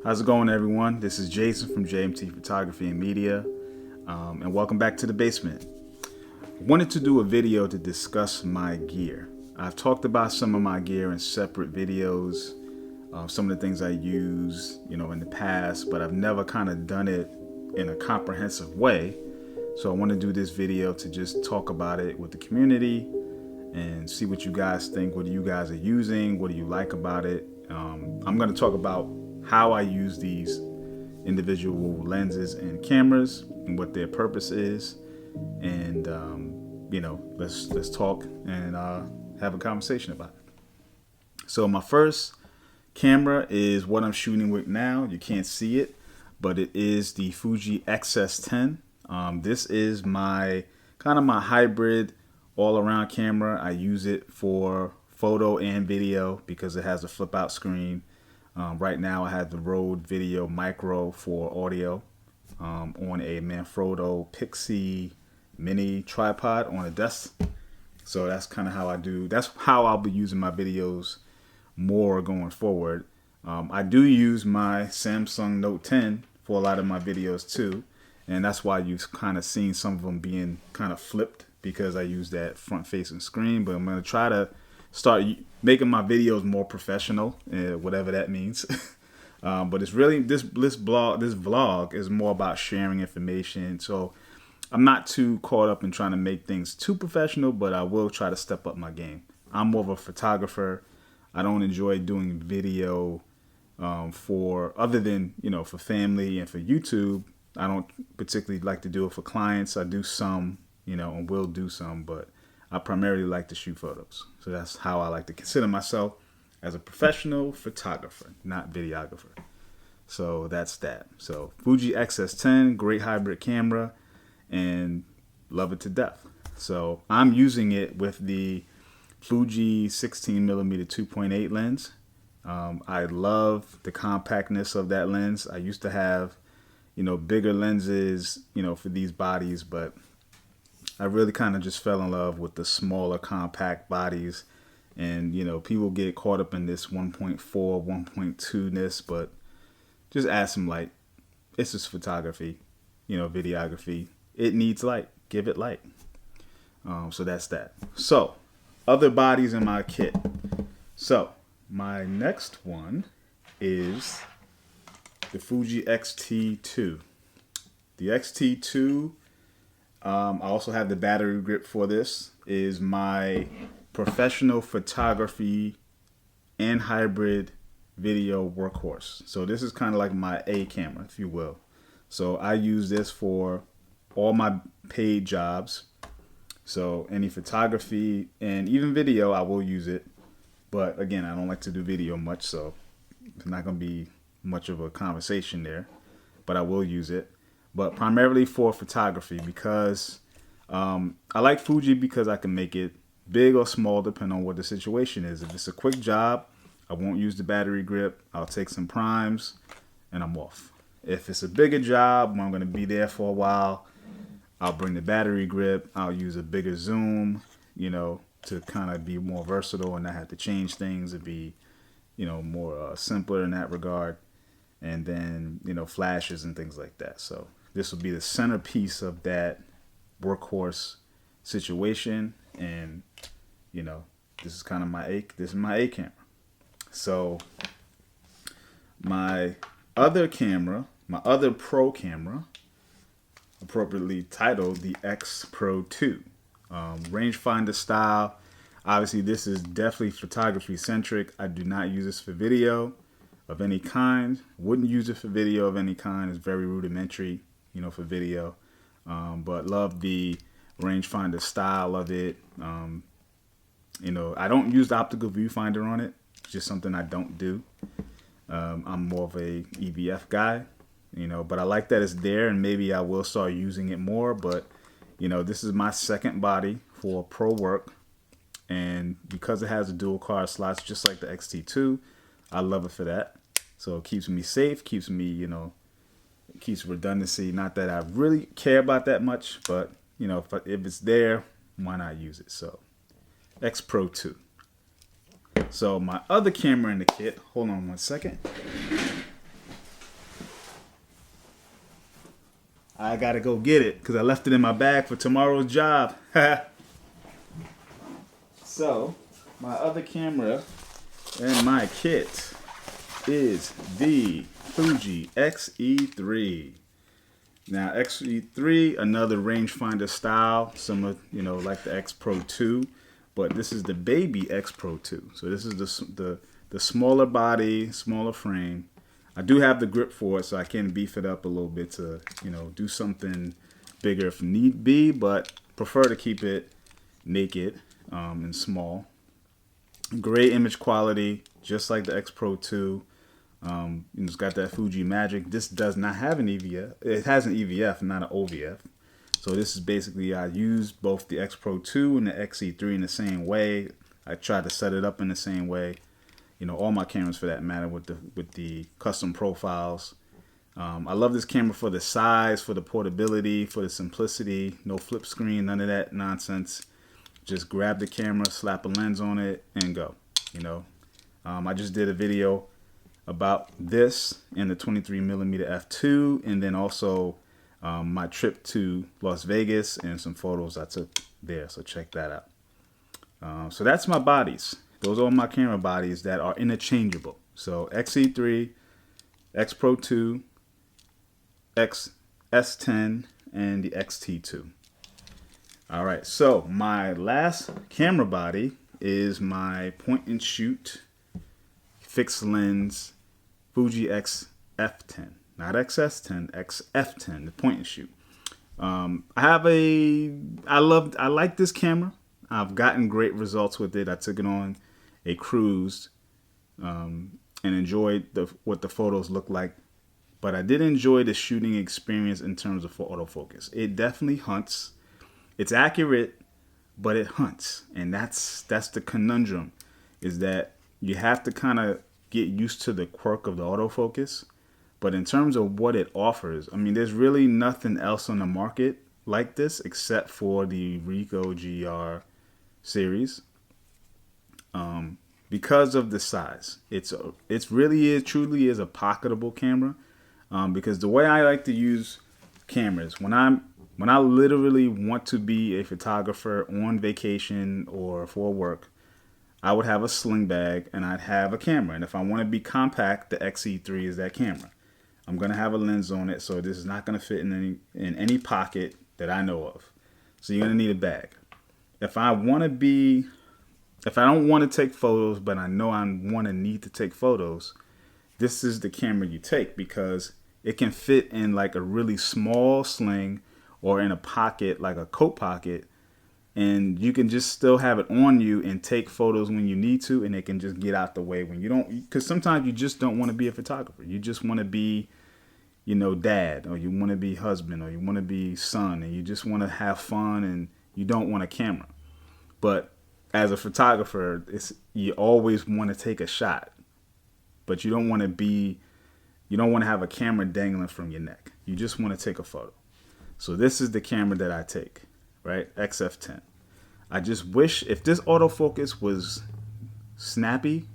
How's it going, everyone? This is Jason from JMT Photography and Media, and welcome back to the basement. I wanted to do a video to discuss my gear. I've talked about some of my gear in separate videos, some of the things I use, in the past, but I've never kind of done it in a comprehensive way. So I want to do this video to just talk about it with the community and see what you guys think, what you guys are using, what do you like about it. I'm going to talk about how I use these individual lenses and cameras and what their purpose is, and let's talk and have a conversation about it. So my first camera is what I'm shooting with now. You can't see it, but it is the Fuji XS10. This is my hybrid all-around camera. I use it for photo and video because it has a flip out screen. Right now I have the Rode Video Micro for audio on a Manfrotto Pixie mini tripod on a desk. So that's kind of how that's how I'll be using my videos more going forward. I do use my Samsung Note 10 for a lot of my videos too. And that's why you've kind of seen some of them being kind of flipped, because I use that front facing screen. But I'm going to try to start making my videos more professional, whatever that means. But it's really, this vlog is more about sharing information. So I'm not too caught up in trying to make things too professional, but I will try to step up my game. I'm more of a photographer. I don't enjoy doing video for other than, for family and for YouTube. I don't particularly like to do it for clients. I do some, and will do some, but I primarily like to shoot photos. So that's how I like to consider myself, as a professional photographer, not videographer. So that's that. So Fuji XS10, great hybrid camera, and love it to death. So I'm using it with the Fuji 16mm 2.8 lens. I love the compactness of that lens. I used to have, bigger lenses, for these bodies, but I really kind of just fell in love with the smaller compact bodies. And, people get caught up in this 1.4, 1.2-ness, but just add some light. It's just photography, videography. It needs light. Give it light. So that's that. So, other bodies in my kit. So, my next one is the Fuji XT2. The XT2, I also have the battery grip for this, is my professional photography and hybrid video workhorse. So this is kind of like my A camera, if you will. So I use this for all my paid jobs. So any photography and even video, I will use it. But again, I don't like to do video much, so it's not going to be much of a conversation there. But I will use it. But primarily for photography, because I like Fuji because I can make it big or small depending on what the situation is. If it's a quick job, I won't use the battery grip. I'll take some primes and I'm off. If it's a bigger job where I'm going to be there for a while, I'll bring the battery grip. I'll use a bigger zoom, to kind of be more versatile and not have to change things and be, more simpler in that regard. And then, flashes and things like that. So this will be the centerpiece of that workhorse situation. And, this is kind of this is my A camera. So my other camera, my other pro camera, appropriately titled the XPro 2. Rangefinder style. Obviously, this is definitely photography centric. I do not use this for video of any kind. Wouldn't use it for video of any kind. It's very rudimentary, for video. But love the rangefinder style of it. I don't use the optical viewfinder on it. It's just something I don't do. I'm more of a EVF guy, but I like that it's there, and maybe I will start using it more. But, this is my second body for pro work. And because it has a dual card slots, just like the XT2, I love it for that. So it keeps me safe, keeps me, keeps redundancy. Not that I really care about that much, but, if it's there, why not use it? So XPro 2. So my other camera in the kit, hold on one second. I gotta go get it because I left it in my bag for tomorrow's job. So, my other camera in my kit is the Fuji XE3. Now, XE3, another rangefinder style, similar, like the XPro 2, but this is the baby XPro 2. So this is the smaller body, smaller frame. I do have the grip for it, so I can beef it up a little bit to, do something bigger if need be, but prefer to keep it naked and small. Great image quality, just like the XPro 2. It's got that Fuji magic. This does not have an EVF. It has an EVF, not an OVF. So this is basically, I used both the XPro 2 and the XE3 in the same way. I tried to set it up in the same way. All my cameras for that matter with the custom profiles. I love this camera for the size, for the portability, for the simplicity. No flip screen, none of that nonsense. Just grab the camera, slap a lens on it, and go. I just did a video about this and the 23mm f2, and then also my trip to Las Vegas and some photos I took there. So check that out. So that's my bodies. Those are my camera bodies that are interchangeable. So XE3, XPro 2, S10, and the XT2. All right, so my last camera body is my point and shoot fixed lens Fuji XF10, not XS10, XF10, the point and shoot. I like this camera. I've gotten great results with it. I took it on a cruise and enjoyed what the photos look like. But I did enjoy the shooting experience in terms of autofocus. It definitely hunts. It's accurate, but it hunts. And that's the conundrum, is that you have to kind of get used to the quirk of the autofocus. But in terms of what it offers, I mean, there's really nothing else on the market like this except for the Ricoh GR series. Because of the size, truly is a pocketable camera. Because the way I like to use cameras, when I literally want to be a photographer on vacation or for work, I would have a sling bag and I'd have a camera. And if I want to be compact, the XE3 is that camera. I'm gonna have a lens on it, so this is not gonna fit in any pocket that I know of. So you're gonna need a bag. If I don't want to take photos, but I know I need to take photos, this is the camera you take, because it can fit in like a really small sling or in a pocket, like a coat pocket, and you can just still have it on you and take photos when you need to, and it can just get out the way when you don't, because sometimes you just don't want to be a photographer. You just want to be, dad, or you want to be husband, or you want to be son, and you just want to have fun, and you don't want a camera. But as a photographer, you always want to take a shot, but you don't want to have a camera dangling from your neck. You just want to take a photo. So this is the camera that I take, right? XF10. I just wish if this autofocus was snappy,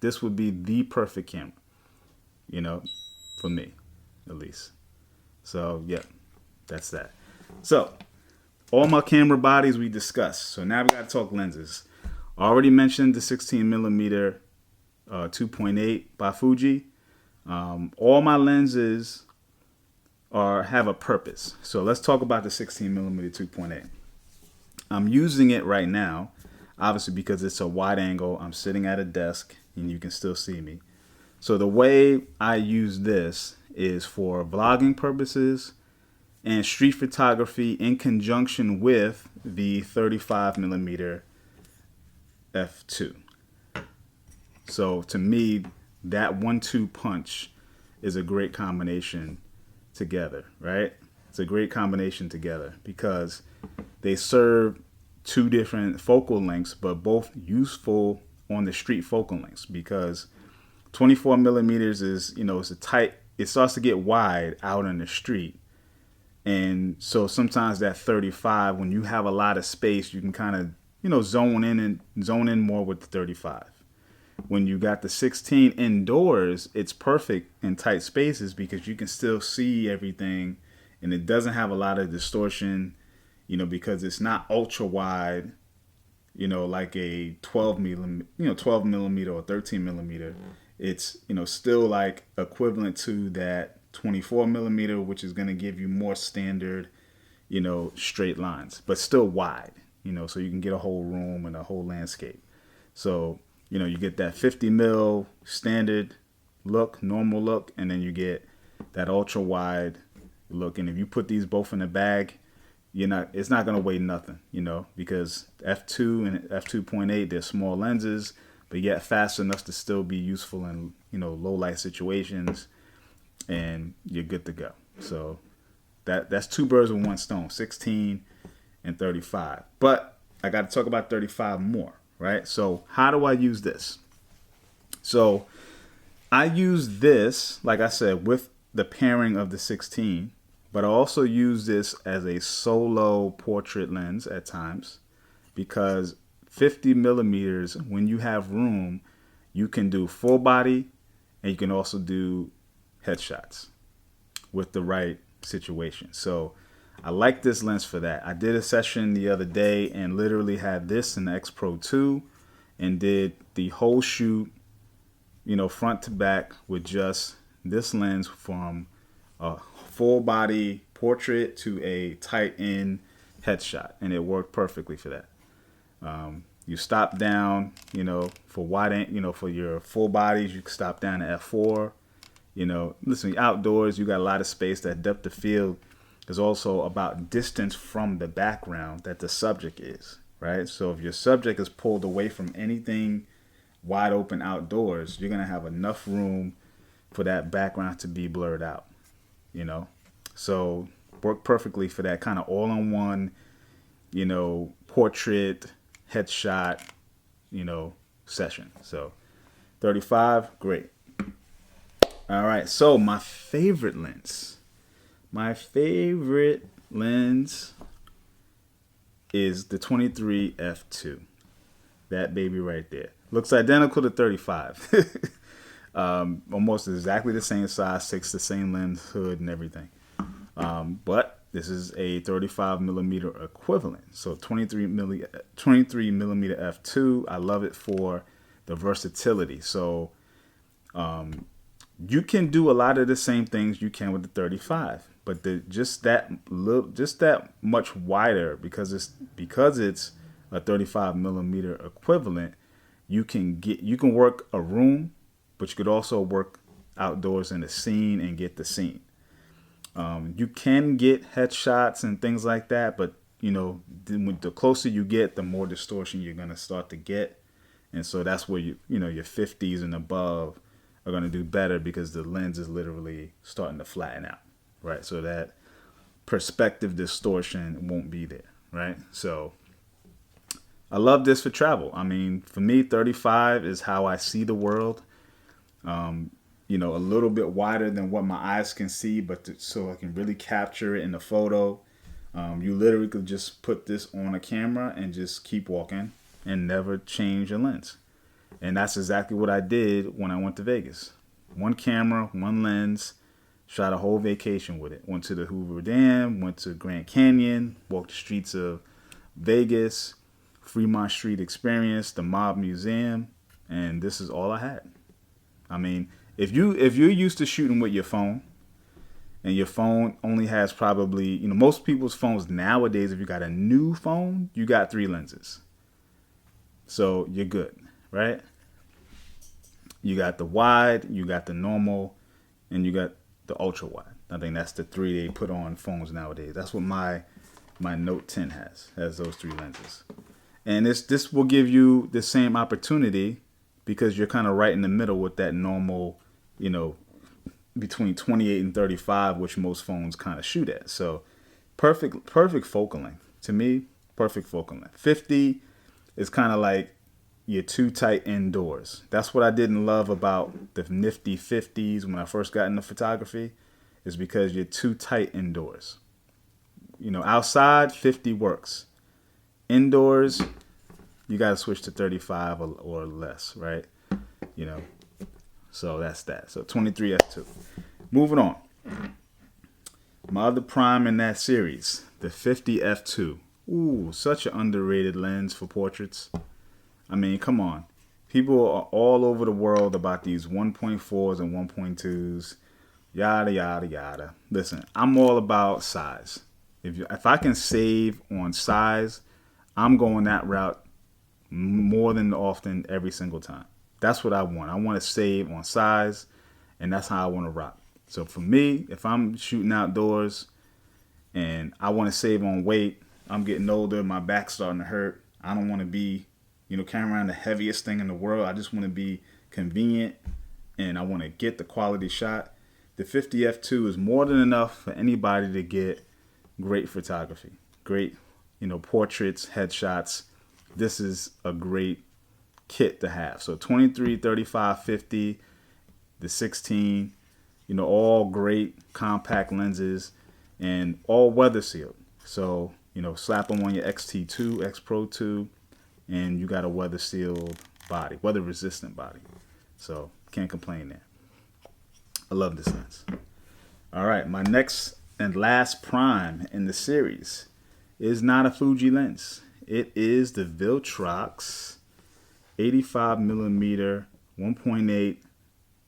this would be the perfect camera, for me, at least. So yeah, that's that. So all my camera bodies we discussed. So now we got to talk lenses. I already mentioned the 16mm 2.8 by Fuji. All my lenses have a purpose. So let's talk about the 16mm 2.8. I'm using it right now, obviously because it's a wide angle. I'm sitting at a desk and you can still see me. So the way I use this is for vlogging purposes and street photography in conjunction with the 35mm f2. So to me, that 1-2 punch is a great combination together, right? It's a great combination together because they serve two different focal lengths, but both useful on the street focal lengths, because 24mm is, it's a tight, it starts to get wide out on the street. And so sometimes that 35, when you have a lot of space, you can kind of, zone in more with the 35. When you got the 16 indoors, it's perfect in tight spaces because you can still see everything and it doesn't have a lot of distortion, because it's not ultra wide, like a 12 millimeter or 13 millimeter. It's, still like equivalent to that 24 millimeter, which is going to give you more standard, straight lines, but still wide, so you can get a whole room and a whole landscape. So, you get that 50 mil standard look, normal look, and then you get that ultra wide look. And if you put these both in a bag, it's not going to weigh nothing, because f2 and f2.8, they're small lenses, but yet fast enough to still be useful in, low light situations, and you're good to go. So that's two birds with one stone, 16 and 35. But I got to talk about 35 more, right? So how do I use this? So I use this, like I said, with the pairing of the 16, but I also use this as a solo portrait lens at times, because 50 millimeters, when you have room, you can do full body, and you can also do headshots with the right situation. So I like this lens for that. I did a session the other day and literally had this in the XPro 2 and did the whole shoot, front to back with just this lens, from a full body portrait to a tight end headshot, and it worked perfectly for that. You stop down, for wide, for your full bodies, you can stop down to f4. Listen, outdoors, you got a lot of space. That depth of field is also about distance from the background that the subject is, right? So if your subject is pulled away from anything wide open outdoors, you're going to have enough room for that background to be blurred out, So work perfectly for that kind of all-in-one, portrait, headshot, session. So 35, great. All right, so my favorite lens is the 23 f2. That baby right there. Looks identical to 35. Almost exactly the same size, 6, the same lens, hood, and everything. But this is a 35 millimeter equivalent. So 23 millimeter f2. I love it for the versatility. So you can do a lot of the same things you can with the 35, but just that much wider, because it's a 35 millimeter equivalent. You can work a room, but you could also work outdoors in a scene and get the scene. You can get headshots and things like that, but the closer you get, the more distortion you're gonna start to get, and so that's where your 50s and above are gonna do better, because the lens is literally starting to flatten out, right? So that perspective distortion won't be there, right? So I love this for travel. I mean, for me, 35 is how I see the world. A little bit wider than what my eyes can see, but so I can really capture it in the photo. You literally could just put this on a camera and just keep walking and never change your lens. And that's exactly what I did when I went to Vegas. One camera, one lens, shot a whole vacation with it. Went to the Hoover Dam, went to Grand Canyon, walked the streets of Vegas, Fremont Street Experience, the Mob Museum, and this is all I had. I mean, if you're used to shooting with your phone, and your phone only has probably, most people's phones nowadays, if you got a new phone, you got 3 lenses. So you're good, right? You got the wide, you got the normal, and you got the ultra wide. I think that's the 3 they put on phones nowadays. That's what my Note 10 has those 3 lenses. And this will give you the same opportunity, because you're kind of right in the middle with that normal, between 28 and 35, which most phones kind of shoot at. So perfect focal length. To me, perfect focal length. 50 is kind of like you're too tight indoors. That's what I didn't love about the nifty 50s when I first got into photography, is because you're too tight indoors. Outside, 50 works. Indoors, you got to switch to 35 or less, right? So that's that. So 23 f2. Moving on. My other prime in that series, the 50 f2. Ooh, such an underrated lens for portraits. I mean, come on. People are all over the world about these 1.4s and 1.2s, yada, yada, yada. Listen, I'm all about size. If I can save on size, I'm going that route more than often every single time. That's what I want. I want to save on size, and that's how I want to rock. So for me, if I'm shooting outdoors and I want to save on weight, I'm getting older, my back's starting to hurt. I don't want to be, carrying around the heaviest thing in the world. I just want to be convenient, and I want to get the quality shot. The 50 f2 is more than enough for anybody to get great photography, great, portraits, headshots. This is a great kit to have. So 23, 35, 50, the 16, all great compact lenses and all weather sealed. So, slap them on your XT2, XPro 2, and you got a weather sealed body, weather resistant body. So can't complain there. I love this lens. All right, my next and last prime in the series is not a Fuji lens. It is the Viltrox 85mm 1.8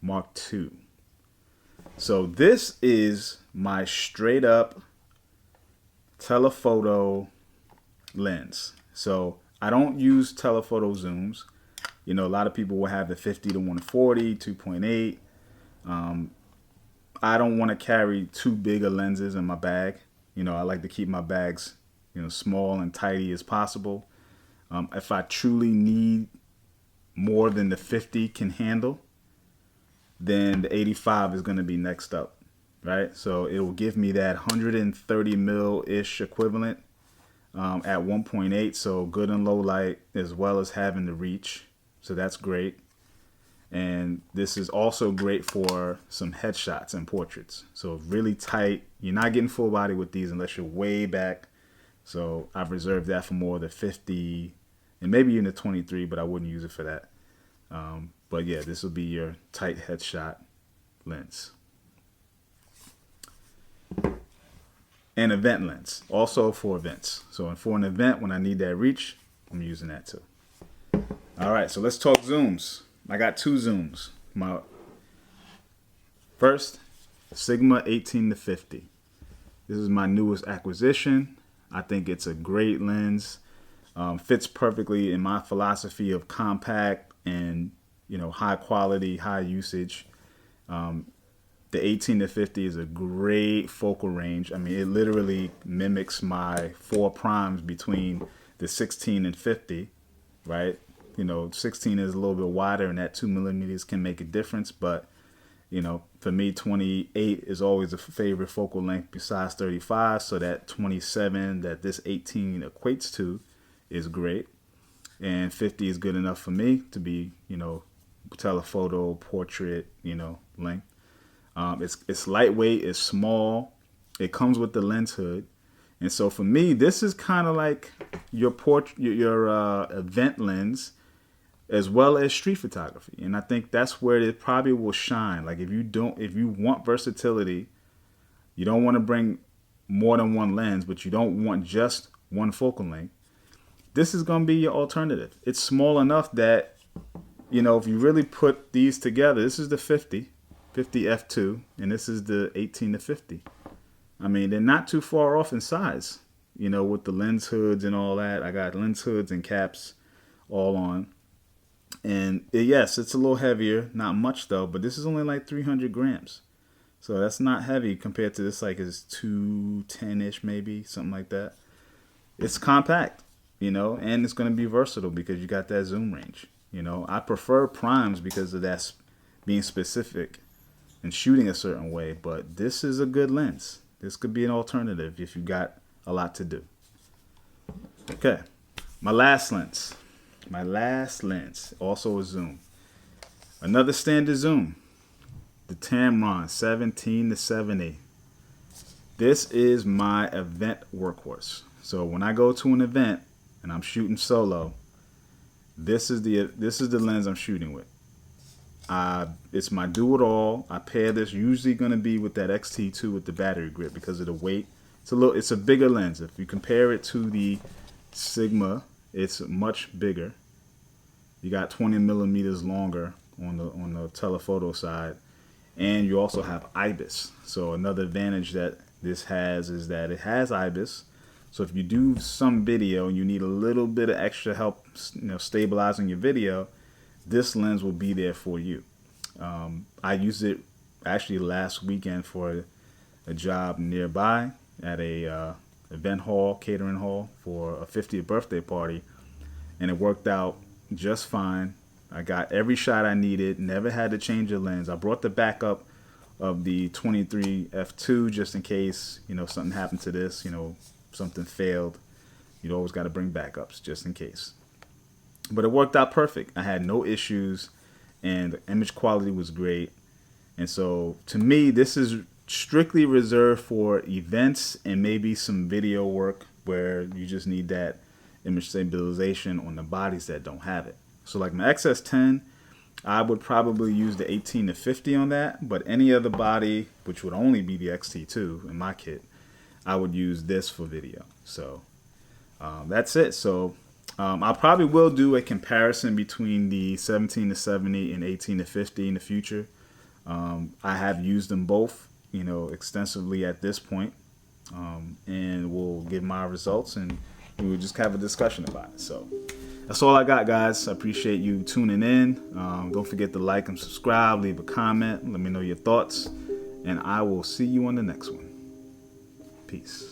Mark II. So this is my straight up telephoto lens. So I don't use telephoto zooms. A lot of people will have the 50 to 140, 2.8. I don't want to carry too big of lenses in my bag. I like to keep my bags, small and tidy as possible. If I truly need more than the 50 can handle, then the 85 is going to be next up, right? So it will give me that 130 mil-ish equivalent at 1.8, so good and low light, as well as having the reach. So that's great. And this is also great for some headshots and portraits. So really tight. You're not getting full body with these unless you're way back. So I've reserved that for more the 50 and maybe even the 23, but I wouldn't use it for that. But yeah, this will be your tight headshot lens. An event lens, also for events. So for an event, when I need that reach, I'm using that too. All right, so let's talk zooms. I got two zooms. My first, Sigma 18 to 50. This is my newest acquisition. I think it's a great lens. Fits perfectly in my philosophy of compact and high quality, high usage. The 18 to 50 is a great focal range. I mean, it literally mimics my 4 primes between the 16 and 50, right? 16 is a little bit wider, and that 2 millimeters can make a difference. But, for me, 28 is always a favorite focal length besides 35. So that 27 that this 18 equates to is great. And 50 is good enough for me to be, telephoto, portrait, length. It's lightweight, it's small, it comes with the lens hood. And so for me, this is kind of like your event lens as well as street photography. And I think that's where it probably will shine. Like if you want versatility, you don't want to bring more than one lens, but you don't want just one focal length, this is going to be your alternative. It's small enough that, if you really put these together, this is the 50 f2, and this is the 18 to 50. I mean, they're not too far off in size, with the lens hoods and all that. I got lens hoods and caps all on. And yes, it's a little heavier, not much though, but this is only like 300 grams. So that's not heavy compared to this, like is 210-ish maybe, something like that. It's compact, and it's going to be versatile because you got that zoom range. I prefer primes because of that being specific and shooting a certain way, but this is a good lens. This could be an alternative if you got a lot to do. Okay, my last lens, also a zoom. Another standard zoom, the Tamron 17 to 70. This is my event workhorse. So when I go to an event and I'm shooting solo, this is the lens I'm shooting with. It's my do-it-all. I pair this usually going to be with that XT2 with the battery grip because of the weight. It's a bigger lens. If you compare it to the Sigma, it's much bigger. You got 20 millimeters longer on the telephoto side, and you also have IBIS. So another advantage that this has is that it has IBIS. So if you do some video and you need a little bit of extra help, stabilizing your video, this lens will be there for you. I used it actually last weekend for a job nearby at a event hall, catering hall for a 50th birthday party, and it worked out just fine. I got every shot I needed, never had to change the lens. I brought the backup of the 23 f2 just in case, something happened to this, something failed. You always got to bring backups just in case. But it worked out perfect. I had no issues, and the image quality was great. And so to me, this is strictly reserved for events and maybe some video work where you just need that image stabilization on the bodies that don't have it. So like my XS10, I would probably use the 18 to 50 on that, but any other body, which would only be the XT2 in my kit, I would use this for video. So that's it. So I probably will do a comparison between the 17 to 70 and 18 to 50 in the future. I have used them both, extensively at this point, and we'll give my results and we will just have a discussion about it. So that's all I got, guys. I appreciate you tuning in. Don't forget to like and subscribe, leave a comment, let me know your thoughts, and I will see you on the next one. Peace.